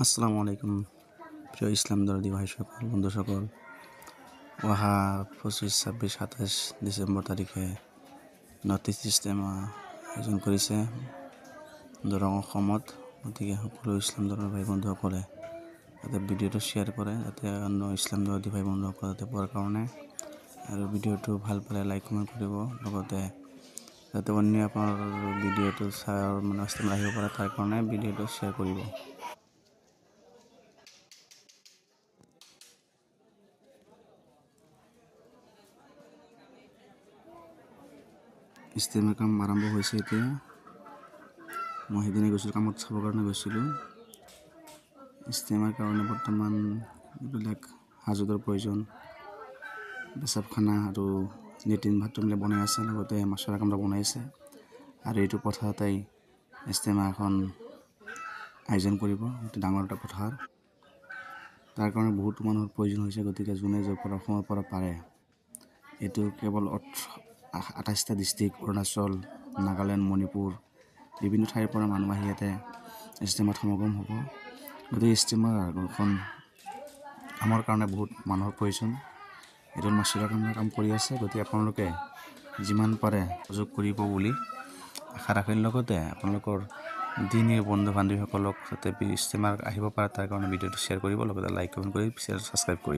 আসসালামু আলাইকুম প্ৰিয় ইসলাম দৰদি ভাই সকল বন্ধু সকল অহা 25, 26, 27 ডিসেম্বৰ তাৰিখে নৰ্থ ইষ্ট ইজতেমা আয়োজন কৰিছে দৰং অসমত। গতিকে সকলো ইছলাম দৰৰ ভাই বন্ধুসকলে যাতে ভিডিঅ'টো শ্বেয়াৰ কৰে, যাতে অন্য ইছলাম দৰদি ভাই বন্ধুসকলে যাতে পোৱাৰ কাৰণে, আৰু ভিডিঅ'টো ভাল পালে লাইক কমেণ্ট কৰিব, লগতে যাতে অন্য আপোনাৰ ভিডিঅ'টো ইজতেমা আহিব পাৰে তাৰ কাৰণে ভিডিঅ'টো শ্বেয়াৰ কৰিব। ইজতেমাৰ কাম আৰম্ভ হৈছে এতিয়া। মই সেইদিনা গৈছিলোঁ, কামত চাবৰ কাৰণে গৈছিলোঁ। ইজতেমাৰ কাৰণে বৰ্তমান এইবিলাক হাজতৰ প্ৰয়োজন, পেচাবখানা আৰু লেট্ৰিন বাথৰুমবিলাক বনাই আছে, লগতে মাছৰ কামৰা বনাই আছে। আৰু এইটো পথাৰতেই ইজতেমা এখন আয়োজন কৰিব, অতি ডাঙৰ এটা পথাৰ। তাৰ কাৰণে বহুতো মানুহৰ প্ৰয়োজন হৈছে। গতিকে যোনে য'ৰ পৰা অসমৰ পৰা পাৰে, এইটো কেৱল 28টা ডিষ্ট্ৰিক্ট, অৰুণাচল, নাগালেণ্ড, মণিপুৰ, বিভিন্ন ঠাইৰ পৰা মানুহ আহি ইয়াতে ইজতেমাত সমাগম হ'ব। গতিকে ইজতেমাখন আমাৰ কাৰণে বহুত মানুহৰ প্ৰয়োজন। এজন মাছুৰা কাম কৰি আছে। গতিকে আপোনালোকে যিমান পাৰে সহযোগ কৰিব বুলি আশা ৰাখিল। লগতে আপোনালোকৰ দিনী বন্ধু বান্ধৱীসকলক যাতে ইজতেমাত আহিব পাৰে তাৰ কাৰণে ভিডিঅ'টো শ্বেয়াৰ কৰিব, লগতে লাইক কমেণ্ট কৰি ছাবস্ক্ৰাইব কৰিব।